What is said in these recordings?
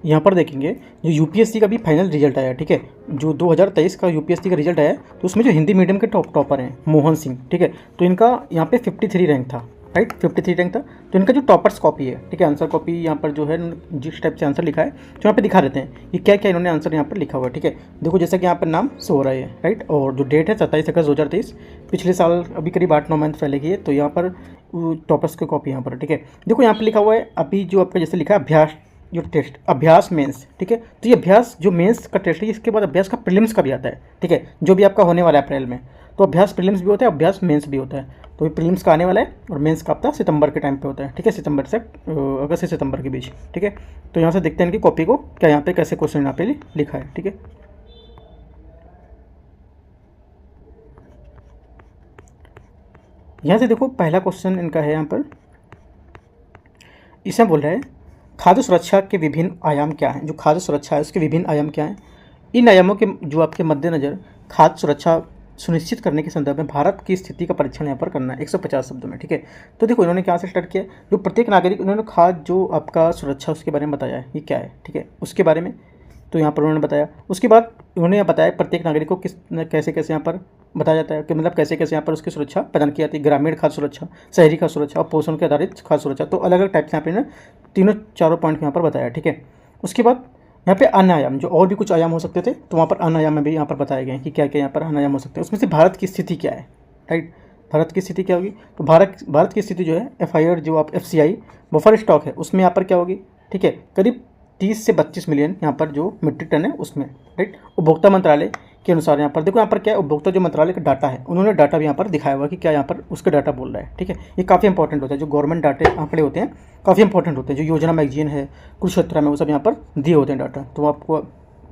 यहाँ पर देखेंगे जो यूपीएससी का भी फाइनल रिजल्ट आया, ठीक है, जो 2023 का यूपीएससी का रिजल्ट आया, तो उसमें जो हिंदी मीडियम के टॉपर हैं मोहन सिंह, ठीक है, तो इनका यहाँ पे 53 रैंक था, राइट, 53 रैंक था। तो इनका जो टॉपर्स कॉपी है, ठीक है, आंसर कॉपी यहाँ पर जो है जिस टाइप से आंसर लिखा है तो यहाँ पे दिखा देते हैं कि क्या क्या इन्होंने आंसर यहाँ पर लिखा हुआ है, ठीक है। देखो जैसा कि यहाँ पर नाम शो हो रहा है, राइट, और जो डेट है 27 अगस्त 2023, पिछले साल अभी करीब 8-9 मंथ पहले की है। तो यहाँ पर टॉपर्स की कॉपी यहाँ पर, ठीक है। देखो यहाँ पर लिखा हुआ है अभी जो आपका जैसे लिखा है अभ्यास, जो टेस्ट अभ्यास मेंस, ठीक है, तो ये अभ्यास जो मेंस का टेस्ट है, इसके बाद अभ्यास का प्रीलिम्स का भी आता है, ठीक है, जो भी आपका होने वाला है अप्रैल में। तो अभ्यास प्रीलिम्स भी होता है, अभ्यास मेंस भी होता है। तो ये प्रीलिम्स का आने वाला है और मेंस का आपका सितंबर के टाइम पे होता है, ठीक है, सितंबर से अगस्त से सितंबर के बीच, ठीक है। तो यहाँ से देखते हैं इनकी कॉपी को क्या यहाँ पे कैसे क्वेश्चन यहाँ पे लिखा है, ठीक है। यहाँ से देखो पहला क्वेश्चन इनका है यहाँ पर, इसमें बोल रहा है खाद्य सुरक्षा के विभिन्न आयाम क्या हैं। जो खाद्य सुरक्षा है उसके विभिन्न आयाम क्या हैं, इन आयामों के जो आपके मद्देनज़र खाद्य सुरक्षा सुनिश्चित करने के संदर्भ में भारत की स्थिति का परीक्षण यहाँ पर करना है 150 शब्दों में, ठीक है। तो देखो इन्होंने क्या से स्टार्ट किया, जो प्रत्येक नागरिक, उन्होंने खाद्य जो आपका सुरक्षा उसके बारे में बताया है ये क्या है, ठीक है, उसके बारे में तो यहाँ पर उन्होंने बताया। उसके बाद उन्होंने बताया प्रत्येक नागरिक को किस कैसे कैसे यहाँ पर बताया जाता है कि मतलब कैसे कैसे यहाँ पर उसकी सुरक्षा प्रदान की जाती है, ग्रामीण खाद्य सुरक्षा, शहरी खाद्य सुरक्षा और पोषण के आधारित खाद्य सुरक्षा। तो अलग अलग टाइप से यहाँ पर इन्होंने तीनों चारों पॉइंट यहाँ पर बताया, ठीक है। उसके बाद यहाँ पे अन्य आयाम, जो और भी कुछ आयाम हो सकते थे, तो वहाँ पर अन्य आयाम में भी यहाँ पर बताए गए हैं कि क्या क्या यहाँ पर अन्य आयाम हो सकते हैं। उसमें से भारत की स्थिति क्या है, राइट, भारत की स्थिति क्या होगी। तो भारत की स्थिति जो है FIR जो आप FCI बफर स्टॉक है उसमें यहाँ पर क्या होगी, ठीक है, करीब 30 से 32 मिलियन यहाँ पर जो मीट्रिक टन है उसमें, राइट। उपभोक्ता मंत्रालय के अनुसार यहाँ पर देखो, यहाँ पर क्या है, उपभोक्ता जो मंत्रालय का डाटा है उन्होंने डाटा भी यहाँ पर दिखाया हुआ कि क्या यहाँ पर उसका डाटा बोल रहा है, ठीक है। ये काफ़ी इंपॉर्टेंट होता है, जो गवर्नमेंट डाटे आंकड़े होते हैं काफ़ी इंपॉर्टेंट होते हैं। जो योजना मैगजीन है, कुरुक्षेत्र में, वो सब यहाँ पर दिए होते हैं डाटा, तो आपको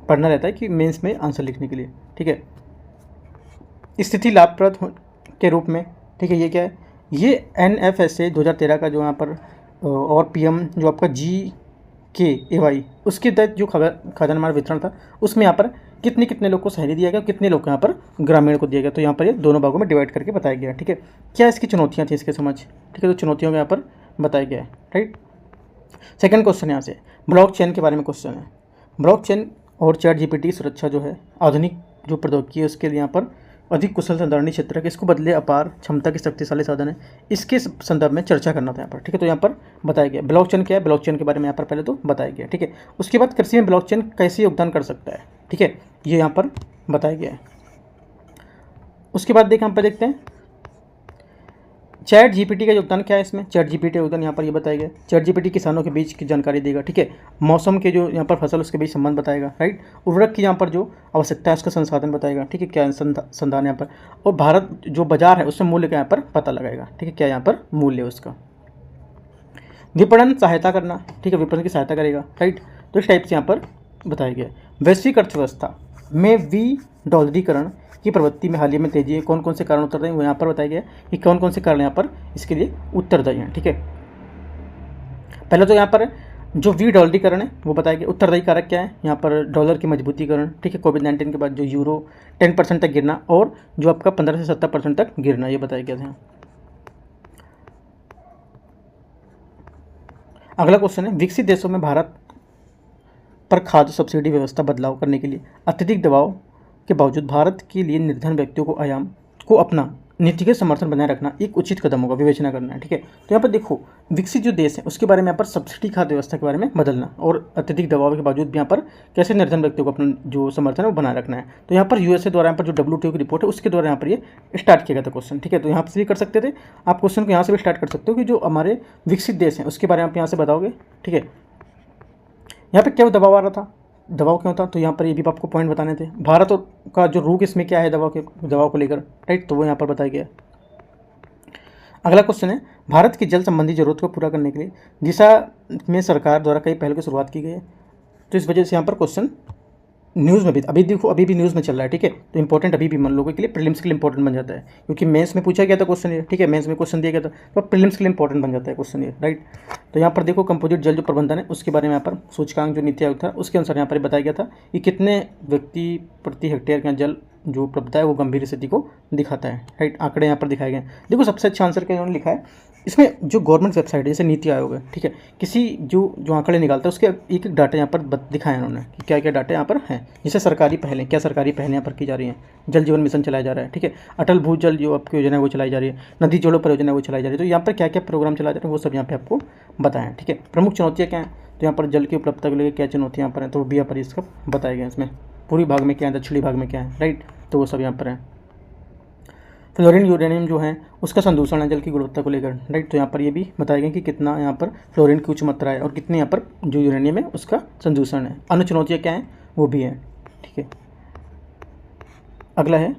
पढ़ना रहता है कि मेंस में आंसर लिखने के लिए, ठीक है। स्थिति लाभप्रद के रूप में, ठीक है, ये क्या है, ये NFSA 2013 का जो यहाँ पर और PM जो आपका GKAY उसके तहत जो खाद्यान्न मार वितरण था उसमें यहाँ पर कितने कितने लोग को शहरी दिया गया, कितने लोग को यहाँ पर ग्रामीण को दिया गया। तो यहाँ पर ये दोनों भागों में डिवाइड करके बताया गया, ठीक है। क्या इसकी चुनौतियाँ थी इसके समझ, ठीक है, तो चुनौतियों को यहाँ पर बताया गया है, राइट। सेकंड क्वेश्चन यहाँ से ब्लॉकचेन के बारे में क्वेश्चन है। ब्लॉकचेन और ChatGPT सुरक्षा जो है आधुनिक जो प्रौद्योगिकी है उसके लिए यहाँ पर अधिक कुशल संधारणी क्षेत्र है, इसको बदले अपार क्षमता के शक्तिशाली साधन है, इसके संदर्भ में चर्चा करना था यहाँ पर, ठीक है। तो यहाँ पर बताया गया ब्लॉकचेन क्या है, ब्लॉकचेन के बारे में यहाँ पर पहले तो बताया गया, ठीक है। उसके बाद कृषि में ब्लॉकचेन कैसे योगदान कर सकता है, ठीक है, ये यहाँ पर बताया गया है। उसके बाद यहाँ पर देखते हैं ChatGPT का योगदान क्या है इसमें। ChatGPT का योगदान यहाँ पर ये बताया गया, ChatGPT किसानों के बीच की जानकारी देगा, ठीक है, मौसम के जो यहाँ पर फसल उसके बीच संबंध बताएगा, राइट, उर्वरक की यहाँ पर जो आवश्यकता है उसका संसाधन बताएगा, ठीक है, क्या संसाधन यहाँ पर, और भारत जो बाजार है उससे मूल्य का यहाँ पर पता लगाएगा, ठीक है, क्या यहाँ पर मूल्य है उसका। विपणन सहायता करना, ठीक है, विपणन की सहायता करेगा, राइट। तो इस टाइप से यहाँ पर बताया गया। वैश्विक अर्थव्यवस्था में $डॉलरीकरण की प्रवृत्ति में हाल ही में तेजी है, कौन कौन से कारण उत्तरदायी वो यहाँ पर बताया गया कि कौन कौन से कारण यहाँ पर इसके लिए उत्तरदायी हैं, ठीक है। पहले तो यहाँ पर जो $डॉलरीकरण है वो बताया गया। उत्तरदायी कारक क्या है, यहाँ पर डॉलर की मजबूतीकरण, ठीक है, कोविड-19 के बाद जो यूरो 10% तक गिरना और जो आपका 15 से 70% तक गिरना, ये बताया गया था। अगला क्वेश्चन है विकसित देशों में भारत पर खाद्य सब्सिडी व्यवस्था बदलाव करने के लिए अत्यधिक दबाव के बावजूद भारत के लिए निर्धन व्यक्तियों को आयाम को अपना नीतिगत समर्थन बनाए रखना एक उचित कदम होगा, विवेचना करना है, ठीक है। तो यहाँ पर देखो विकसित जो देश है उसके बारे में यहाँ पर सब्सिडी खाद्य व्यवस्था के बारे में बदलना और अत्यधिक दबाव के बावजूद भी यहाँ पर कैसे निर्धन व्यक्तियों को अपना जो समर्थन है वो बनाए रखना है। तो यहाँ पर USA द्वारा यहाँ पर जो WTO की रिपोर्ट है उसके द्वारा यहाँ पर ये स्टार्ट किया गया था क्वेश्चन, ठीक है। तो यहाँ से भी कर सकते थे आप क्वेश्चन को, यहाँ से भी स्टार्ट कर सकते हो कि जो हमारे विकसित देश हैं उसके बारे में आप यहाँ से बताओगे, ठीक है। यहाँ पर क्या दबाव आ रहा था, दबाव क्यों था, तो यहाँ पर ये भी आपको पॉइंट बताने थे। भारत का जो रुख इसमें क्या है दबाव को लेकर, राइट, तो वो यहाँ पर बताया गया। अगला क्वेश्चन है भारत की जल संबंधी जरूरत को पूरा करने के लिए दिशा में सरकार द्वारा कई पहल की शुरुआत की गई है। तो इस वजह से यहाँ पर क्वेश्चन न्यूज़ में भी अभी देखो अभी भी न्यूज़ में चल रहा है, ठीक है। तो इंपॉर्टेंट अभी भी मन लोगों के लिए प्रीलिम्स के लिए इंपॉर्टेंट बन जाता है, क्योंकि मेंस में पूछा गया था क्वेश्चन ये, ठीक है, मेंस में क्वेश्चन दिया गया था तो प्रीलिम्स के लिए इंपॉर्टेंट बन जाता है क्वेश्चन ये, राइट। तो यहाँ पर देखो कंपोजिट जल जो प्रबंधन है उसके बारे में यहाँ पर सूचकांक जो नीति आयोग था उसके अनुसार यहाँ पर बताया गया था कि कितने व्यक्ति प्रति हेक्टेयर का जल जो उपलब्धता है वो गंभीर स्थिति को दिखाता है, राइट। आंकड़े यहाँ पर दिखाए गए। देखो सबसे अच्छा आंसर क्या उन्होंने लिखा है इसमें जो गवर्नमेंट वेबसाइट है जैसे नीति आयोग है, ठीक है, किसी जो जो आंकड़े निकालता है उसके एक एक डाटा यहाँ पर दिखाए हैं उन्होंने कि क्या क्या डाटा यहाँ पर हैं। जैसे सरकारी पहलें, क्या सरकारी पहलें यहाँ पर की जा रही हैं, जल जीवन मिशन चलाया जा रहा है, ठीक है, अटल भूजल जो आपकी योजना है वो चलाई जा रही है, नदी जोड़ो परियोजना वो चलाई जा रही है। तो यहाँ पर क्या क्या प्रोग्राम चलाए जा रहे हैं वो सब यहाँ पे आपको बताएं, ठीक है। प्रमुख चुनौतियाँ क्या हैं, तो यहाँ पर जल की उपलब्धता को लेकर क्या चुनौतियाँ यहाँ पर हैं, तो वो भी यहाँ पर इसका बताए गए हैं। इसमें पूर्वी भाग में क्या है, दक्षिणी भाग में क्या है, राइट, तो वो सब यहाँ पर है। फ्लोरीन यूरेनियम जो है उसका संदूषण है जल की गुणवत्ता को लेकर, राइट, तो यहाँ पर ये भी बताया गया कि कितना यहाँ पर फ्लोरीन की उच्च मात्रा है और कितने यहाँ पर जो यूरेनियम है उसका संदूषण है। अन्य चुनौतियाँ क्या हैं वो भी है, ठीक है। अगला है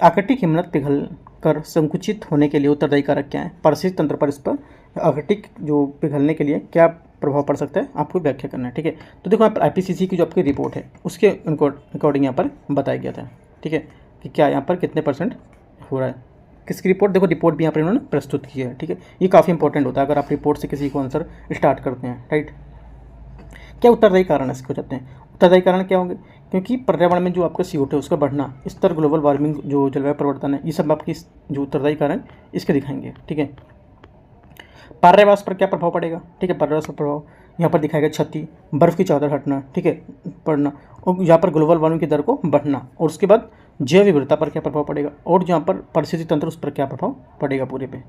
आकृतिक हिमनद पिघल कर संकुचित होने के लिए उत्तरदायी कारक क्या है। पारिस्थितिक तंत्र पर इस पर आकृतिक जो पिघलने के लिए क्या प्रभाव पड़ सकता है आपको व्याख्या करना है, ठीक है। तो देखो यहाँ पर IPCC की जो आपकी रिपोर्ट है उसके अकॉर्डिंग यहाँ पर बताया गया था, ठीक है, कि क्या यहाँ पर कितने % हो रहा है। किसकी रिपोर्ट, देखो रिपोर्ट भी यहाँ पर इन्होंने प्रस्तुत की है, ठीक है। ये काफ़ी इंपॉर्टेंट होता है अगर आप रिपोर्ट से किसी को आंसर स्टार्ट करते हैं, राइट। क्या उत्तरदायी कारण इसको हो जाते हैं, उत्तरदायी कारण क्या होंगे, क्योंकि पर्यावरण में जो आपका CO2 है उसका बढ़ना, स्तर, ग्लोबल वार्मिंग, जो जलवायु परिवर्तन है, ये सब आपकी जो उत्तरदायी कारण इसके दिखाएंगे, ठीक है। पर्यावरण पर क्या प्रभाव पड़ेगा, ठीक है, पर्यावरण पर प्रभाव यहाँ पर दिखाएगा क्षति, बर्फ़ की चादर हटना, ठीक है, पड़ना, और यहाँ पर ग्लोबल वार्मिंग की दर को बढ़ना, और उसके बाद जैव विविधता पर क्या प्रभाव पड़ेगा, और यहाँ पर पारिस्थितिक तंत्र उस पर क्या प्रभाव पड़ेगा पूरे पे।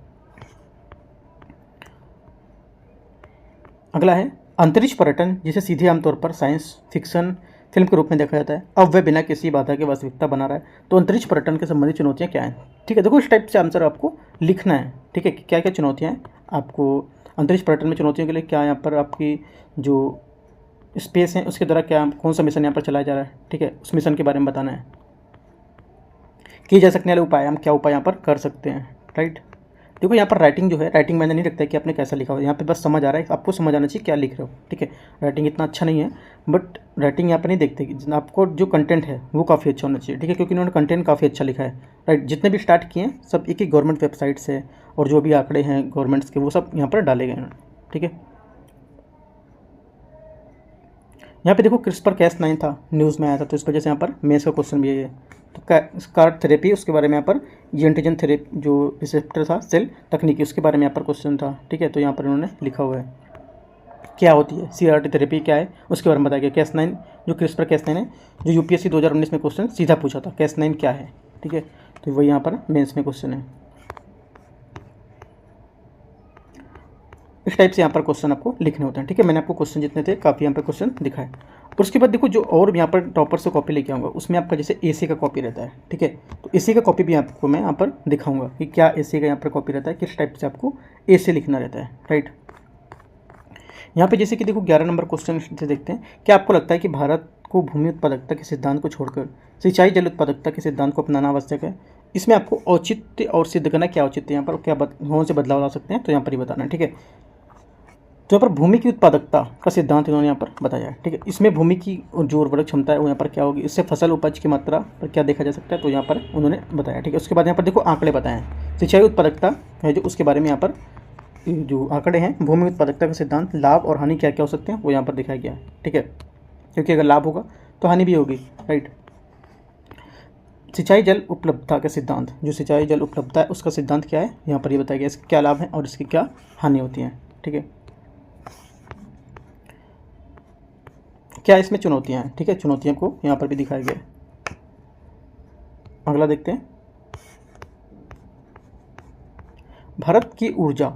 अगला है अंतरिक्ष पर्यटन, जिसे सीधे आमतौर पर साइंस फिक्शन फिल्म के रूप में देखा जाता है, अब वह बिना किसी बाधा के वास्तविकता बना रहा है। तो अंतरिक्ष पर्यटन के संबंधित चुनौतियाँ क्या हैं, ठीक है। देखो इस टाइप से आंसर आपको लिखना है, ठीक है, कि क्या क्या चुनौतियाँ हैं आपको अंतरिक्ष पर्यटन में। चुनौतियों के लिए क्या यहाँ पर आपकी जो स्पेस है उसके द्वारा क्या कौन सा मिशन यहाँ पर चलाया जा रहा है, ठीक है, उस मिशन के बारे में बताना है। किए जा सकने वाले उपाय, हम क्या उपाय यहाँ पर कर सकते हैं, राइट। देखो यहाँ पर राइटिंग जो है, राइटिंग मैंने नहीं रखता है कि आपने कैसा लिखा हो, यहाँ पे बस समझ आ रहा है, आपको समझ आना चाहिए क्या लिख रहे हो, ठीक है। राइटिंग इतना अच्छा नहीं है, बट राइटिंग यहाँ पर नहीं देखते कि आपको जो कंटेंट है वो काफ़ी अच्छा होना चाहिए, ठीक है, क्योंकि उन्होंने कंटेंट काफ़ी अच्छा लिखा है, राइट। जितने भी स्टार्ट किए हैं सब एक गवर्नमेंट वेबसाइट से, और जो भी आंकड़े हैं गवर्नमेंट्स के वो सब यहाँ पर डाले गए हैं, ठीक है। यहाँ पे देखो CRISPR-Cas9 था, न्यूज़ में आया था, तो इस वजह से यहाँ पर मेंस का क्वेश्चन भी है। तो CAR थेरेपी, उसके बारे में यहाँ पर ये एंटीजन थेरेपी जो रिसेप्टर था सेल तकनीकी, उसके बारे में यहाँ पर क्वेश्चन था, ठीक है। तो यहाँ पर इन्होंने लिखा हुआ है क्या होती है CRT थेरेपी क्या है उसके बारे में बताया गया। Cas9 जो CRISPR-Cas9 है, जो UPSC 2019 में क्वेश्चन सीधा पूछा था, Cas9 क्या है, ठीक है। तो वही यहाँ पर मेंस में क्वेश्चन है। इस टाइप से यहाँ पर क्वेश्चन आपको लिखने होते हैं, ठीक है। मैंने आपको क्वेश्चन जितने थे काफ़ी यहाँ पर क्वेश्चन दिखाए। और उसके बाद देखो जो और यहाँ पर टॉपर से कॉपी लेके आऊँगा उसमें आपका जैसे AC का कॉपी रहता है, ठीक है। तो AC का कॉपी भी आपको मैं यहाँ पर दिखाऊंगा कि क्या AC का यहाँ पर कॉपी रहता है, किस टाइप से आपको AC लिखना रहता है, राइट। यहाँ पे जैसे कि देखो 11 नंबर क्वेश्चन से देखते हैं, क्या आपको लगता है कि भारत को भूमि उत्पादकता के सिद्धांत को छोड़कर सिंचाई जल उत्पादकता के सिद्धांत को अपनाना आवश्यक है। इसमें आपको औचित्य और सिद्ध करना, क्या औचित्य यहाँ पर क्या कौन से बदलाव ला सकते हैं, तो यहाँ पर ही बताना है, ठीक है। तो यहाँ पर भूमि की उत्पादकता का सिद्धांत इन्होंने यहाँ पर बताया है, ठीक है। इसमें भूमि की जो उर्वरक क्षमता है वो यहाँ पर क्या होगी, इससे फसल उपज की मात्रा पर क्या देखा जा सकता है, तो यहाँ पर उन्होंने बताया, ठीक है। उसके बाद यहाँ पर देखो आंकड़े बताए हैं, सिंचाई उत्पादकता है जो उसके बारे में यहाँ पर जो आंकड़े हैं, भूमि उत्पादकता का सिद्धांत, लाभ और हानि क्या क्या हो सकते हैं वो यहाँ पर दिखाया गया है, ठीक है। क्योंकि अगर लाभ होगा तो हानि भी होगी, राइट। सिंचाई जल उपलब्धता का सिद्धांत, जो सिंचाई जल उपलब्धता है उसका सिद्धांत क्या है यहाँ पर ये बताया गया, इसके क्या लाभ हैं और इसकी क्या हानि होती हैं, ठीक है। क्या इसमें चुनौतियां हैं, ठीक है, चुनौतियों को यहाँ पर भी दिखाया गया है। अगला देखते हैं, भारत की ऊर्जा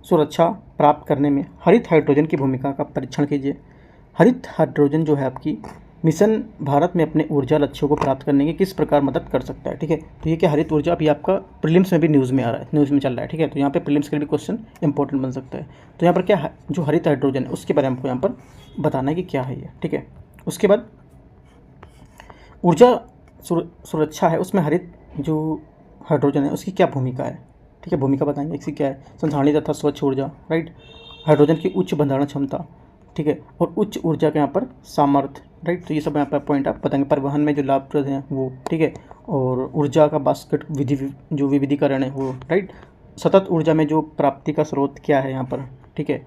सुरक्षा प्राप्त करने में हरित हाइड्रोजन की भूमिका का परीक्षण कीजिए। हरित हाइड्रोजन जो है आपकी मिशन भारत में अपने ऊर्जा लक्ष्यों को प्राप्त करने की किस प्रकार मदद कर सकता है, ठीक है। तो ये क्या हरित ऊर्जा अभी आपका प्रीलिम्स में भी न्यूज़ में आ रहा है, न्यूज़ में चल रहा है, ठीक है। तो यहाँ पे प्रीलिम्स के लिए भी क्वेश्चन इंपॉर्टेंट बन सकता है। तो यहाँ पर क्या जो हरित हाइड्रोजन है उसके बारे में आपको यहाँ पर बताना है कि क्या है ये, ठीक है। उसके बाद ऊर्जा सुरक्षा है, उसमें हरित जो हाइड्रोजन है उसकी क्या भूमिका है, ठीक है, भूमिका बताएंगे। इसकी क्या है, संधारित तथा स्वच्छ ऊर्जा, राइट। हाइड्रोजन की उच्च भंडारण क्षमता, ठीक है, और उच्च ऊर्जा के यहाँ पर सामर्थ्य, राइट। तो ये सब यहाँ पर पॉइंट आप बताएंगे। परिवहन में जो लाभप्रद हैं वो, ठीक है, और ऊर्जा का बास्केट जो विविधीकरण है वो, राइट। सतत ऊर्जा में जो प्राप्ति का स्रोत क्या है यहाँ पर, ठीक है।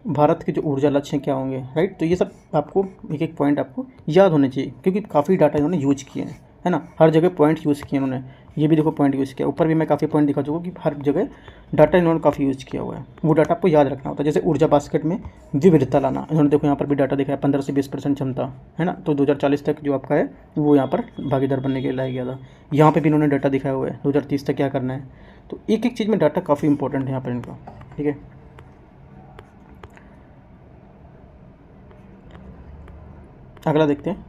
भारत के जो ऊर्जा लक्ष्य क्या होंगे, राइट। तो ये सब आपको एक एक पॉइंट आपको याद होने चाहिए, क्योंकि काफ़ी डाटा इन्होंने यूज किए हैं, है ना, हर जगह पॉइंट यूज़ किए उन्होंने। ये भी देखो पॉइंट यूज़ किया, ऊपर भी मैं काफ़ी पॉइंट दिखा चुका कि हर जगह डाटा इन्होंने काफ़ी यूज़ किया हुआ है, वो डाटा आपको याद रखना होता है। जैसे ऊर्जा बास्केट में विविधता लाना, इन्होंने देखो यहाँ पर भी डाटा दिखाया 15 से 20% क्षमता है ना, तो 2040 तक जो आपका है वो यहाँ पर भागीदार बनने के लिए लाया गया था। यहाँ पर भी इन्होंने डाटा दिखाया हुआ है 2030 तक क्या करना है, तो एक एक चीज़ में डाटा काफ़ी इंपॉर्टेंट है यहाँ पर इनका, ठीक है। अगला देखते हैं,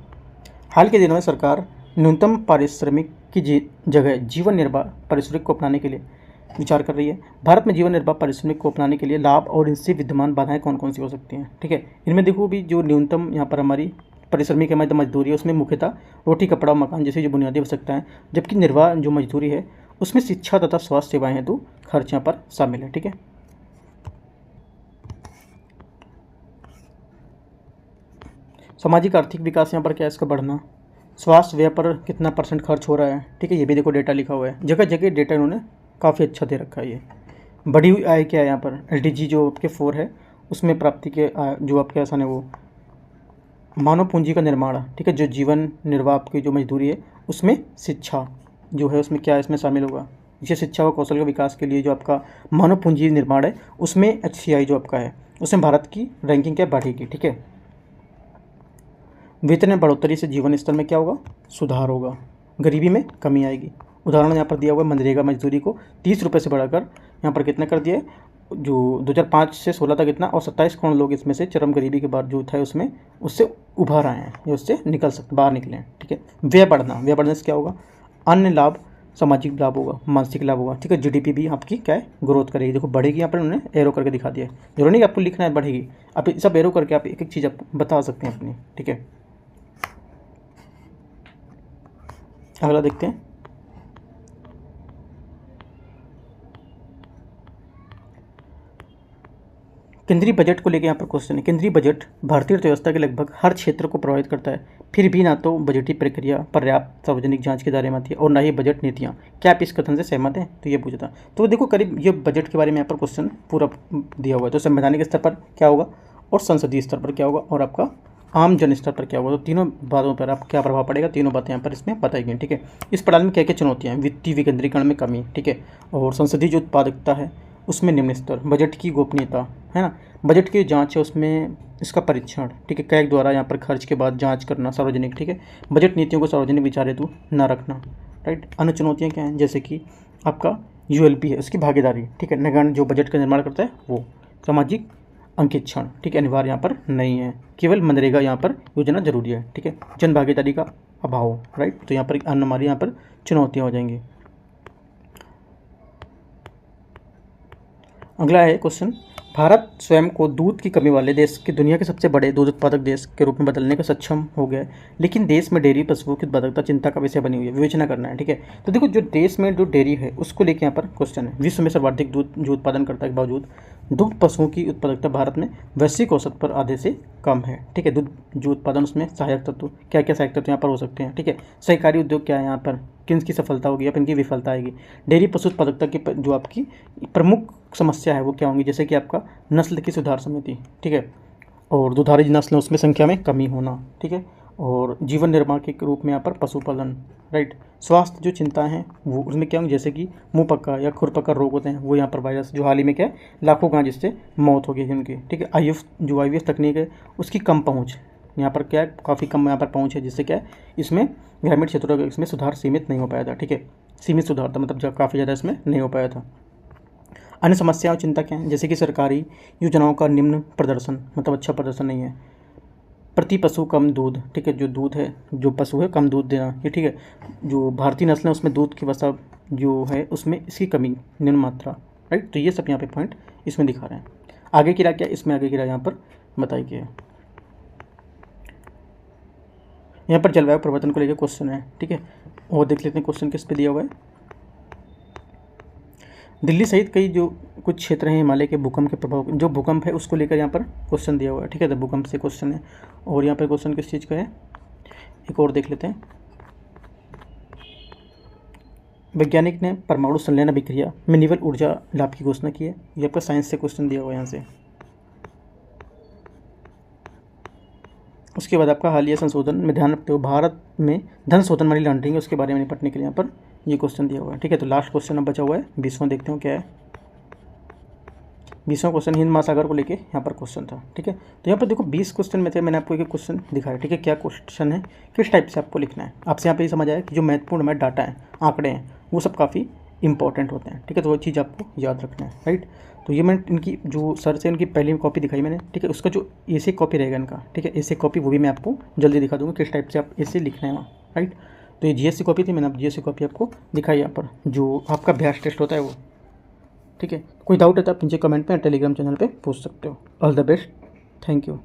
हाल के दिनों में सरकार न्यूनतम पारिश्रमिक की जगह जीवन निर्वाह पारिश्रमिक को अपनाने के लिए विचार कर रही है। भारत में जीवन निर्वाह पारिश्रमिक को अपनाने के लिए लाभ और इनसे विद्यमान बाधाएं कौन कौन सी हो सकती हैं, ठीक है। इनमें देखो भी जो न्यूनतम यहाँ पर हमारी पारिश्रमिक हमारी मजदूरी है उसमें मुख्यतः रोटी कपड़ा मकान जैसी जो बुनियादी आवश्यकताएं, जबकि निर्वाह जो मजदूरी है उसमें शिक्षा तथा स्वास्थ्य सेवाएं हैं तो खर्च यहाँ पर शामिल है, ठीक है। सामाजिक आर्थिक विकास यहाँ पर क्या है, इसका बढ़ना, स्वास्थ्य व्यय पर कितना % खर्च हो रहा है, ठीक है, ये भी देखो डेटा लिखा हुआ है, जगह जगह डेटा इन्होंने काफ़ी अच्छा दे रखा है। ये बढ़ी हुई आय क्या है यहाँ पर, LDG जो आपके 4 है उसमें प्राप्ति के जो आपके आसान है वो मानव पूंजी का निर्माण, ठीक है, जो जीवन निर्वाह की जो मजदूरी है उसमें शिक्षा जो है उसमें क्या इसमें शामिल होगा, जैसे शिक्षा व कौशल के विकास के लिए जो आपका मानव पूंजी निर्माण है उसमें HCI जो आपका है उसमें भारत की रैंकिंग क्या बढ़ेगी, ठीक है। वेतन में बढ़ोतरी से जीवन स्तर में क्या होगा, सुधार होगा, गरीबी में कमी आएगी। उदाहरण यहाँ पर दिया हुआ है, मनरेगा मजदूरी को 30 रुपये से बढ़ाकर यहाँ पर कितना कर दिया है, जो 2005 से 16 तक इतना, और 27 करोड़ लोग इसमें से चरम गरीबी के बाद जो था उसमें उससे उभर आए हैं या उससे बाहर निकले हैं, ठीक है। व्यय बढ़ने से क्या होगा, अन्य लाभ, सामाजिक लाभ होगा, मानसिक लाभ होगा, ठीक है। GDP भी आपकी क्या है ग्रोथ करेगी, देखो बढ़ेगी, यहाँ पर उन्होंने एरो करके दिखा दिया है, जरूरी नहीं आपको लिखना है बढ़ेगी, आप सब एरो करके आप एक एक चीज़ आप बता सकते हैं अपनी, ठीक है। अगला देखते हैं, केंद्रीय बजट को लेकर यहाँ पर क्वेश्चन है। केंद्रीय बजट भारतीय अर्थव्यवस्था के लगभग हर क्षेत्र को प्रभावित करता है, फिर भी ना तो बजटीय प्रक्रिया पर्याप्त सार्वजनिक जांच के दायरे में आती है और ना ही बजट नीतियाँ। क्या आप इस कथन से सहमत हैं, तो ये पूछता। तो देखो करीब ये बजट के बारे में यहाँ पर क्वेश्चन पूरा दिया हुआ है, तो संवैधानिक स्तर पर क्या होगा और संसदीय स्तर पर क्या होगा और आपका आम जन स्तर पर क्या होगा, तो तीनों बातों पर आप क्या प्रभाव पड़ेगा, तीनों बातें यहाँ पर इसमें बताई गई, ठीक है। इस प्रणाली में क्या क्या चुनौतियाँ हैं, वित्तीय विकेंद्रीकरण में कमी, ठीक है, और संसदीय जो उत्पादकता है उसमें निम्न स्तर, बजट की गोपनीयता है ना, बजट की जांच है उसमें इसका परीक्षण, ठीक है, कैग द्वारा यहाँ पर खर्च के बाद जांच करना सार्वजनिक, ठीक है, बजट नीतियों को सार्वजनिक विचार हेतु न रखना, राइट। अन्य चुनौतियाँ क्या हैं, जैसे कि आपका ULP है उसकी भागीदारी, ठीक है, नगण्य जो बजट का निर्माण करता है वो, सामाजिक अंकेक्षण, ठीक है, अनिवार्य यहाँ पर नहीं है, केवल मनरेगा यहाँ पर योजना जरूरी है, ठीक है, जन भागीदारी का अभाव, राइट, तो यहाँ पर अन्य हमारी यहाँ पर चुनौतियाँ हो जाएंगी। अगला है क्वेश्चन, भारत स्वयं को दूध की कमी वाले देश के दुनिया के सबसे बड़े दूध उत्पादक देश के रूप में बदलने का सक्षम हो गया है, लेकिन देश में डेयरी पशुओं की उत्पादकता चिंता का विषय बनी हुई है, विवेचना करना है, ठीक है। तो देखो जो देश में जो डेयरी है उसको लेकर यहाँ पर क्वेश्चन है, विश्व में सर्वाधिक दूध जो उत्पादन करता है के बावजूद दुग्ध पशुओं की उत्पादकता भारत में वैश्विक औसत पर आधे से कम है, ठीक है। दूध जो उत्पादन उसमें सहायक तत्व क्या क्या सहायक तत्व यहाँ पर हो सकते हैं, ठीक है। सहकारी उद्योग क्या है यहाँ पर, किन की सफलता होगी या इनकी विफलता आएगी। डेयरी पशु उत्पादकता की जो आपकी प्रमुख समस्या है वो क्या होंगी, जैसे कि आपका नस्ल की सुधार समिति, ठीक है, और दुधारू नस्ल उसमें संख्या में कमी होना, ठीक है, और जीवन निर्माण के रूप में यहाँ पर पशुपालन, राइट। स्वास्थ्य जो चिंताएं हैं वो उसमें क्या होंगी, जैसे कि मुंह पक्का या खुरपक्का रोग होते हैं वो यहाँ पर वायरस जो हाल ही में क्या है लाखों गांव जिससे मौत हो गई है उनकी, ठीक है। IVF तकनीक है उसकी कम पहुँच, यहाँ पर क्या है काफ़ी कम यहाँ पर पहुँच है, जिससे क्या है इसमें ग्रामीण क्षेत्रों का इसमें सुधार सीमित नहीं हो पाया था, ठीक है, सीमित सुधार था, मतलब काफ़ी ज़्यादा इसमें नहीं हो पाया था। अन्य समस्या और चिंता क्या है, जैसे कि सरकारी योजनाओं का निम्न प्रदर्शन, मतलब अच्छा प्रदर्शन नहीं है, प्रति पशु कम दूध, ठीक है, जो दूध है जो पशु है कम दूध देना, ये ठीक है, जो भारतीय नस्ल है उसमें दूध की वसा जो है उसमें इसकी कमी निम्न मात्रा, राइट। तो ये सब यहाँ पे पॉइंट इसमें दिखा रहे हैं। आगे की राय क्या, इसमें आगे की राय यहाँ पर बताई गई है। यहाँ पर जलवायु परिवर्तन को लेकर क्वेश्चन है, ठीक है, और देख लेते हैं क्वेश्चन किस पे दिया हुआ है। दिल्ली सहित कई जो कुछ क्षेत्र हैं हिमालय के भूकंप के प्रभाव, जो भूकंप है उसको लेकर यहाँ पर क्वेश्चन दिया हुआ है, ठीक है, तो भूकंप से क्वेश्चन है। और यहाँ पर क्वेश्चन किस चीज़ का है, एक और देख लेते हैं। वैज्ञानिक ने परमाणु संलयन अभिक्रिया में निवल ऊर्जा लाभ की घोषणा की है, ये आपका साइंस से क्वेश्चन दिया हुआ है यहाँ से। उसके बाद आपका हालिया संशोधन में ध्यान रखते हुए भारत में धन शोधन मनी लॉन्ड्रिंग है उसके बारे में निपटने के लिए यहाँ पर ये क्वेश्चन दिया हुआ है, ठीक है। तो लास्ट क्वेश्चन अब बचा हुआ है 20वां, देखते हो क्या है। 20वां क्वेश्चन हिंद महासागर को लेके यहाँ पर क्वेश्चन था, ठीक है। तो यहाँ पर देखो 20 क्वेश्चन में थे, मैंने आपको एक क्वेश्चन दिखाया, ठीक है। क्या क्वेश्चन है, किस टाइप से आपको लिखना है। आपसे यहाँ पे ये समझ आया कि जो महत्वपूर्ण हमारे डाटा है, आंकड़े हैं, वो सब काफ़ी इंपॉर्टेंट होते हैं, ठीक है। तो वो चीज़ आपको याद रखना है, राइट। तो ये मैंने इनकी जो सर से इनकी पहली कॉपी दिखाई मैंने, ठीक है। उसका जो ऐसे कॉपी रहेगा इनका, ठीक है, ऐसे कॉपी वो भी मैं आपको जल्दी दिखा दूँगा किस टाइप से आप ऐसे लिखना है वहाँ, राइट। तो ये जीएस की कॉपी थी, मैंने अब जीएस की कॉपी आपको दिखाई यहाँ पर, जो आपका अभ्यास टेस्ट होता है वो, ठीक है। कोई डाउट है तो आप नीचे कमेंट में टेलीग्राम चैनल पे पूछ सकते हो। All the best, thank you.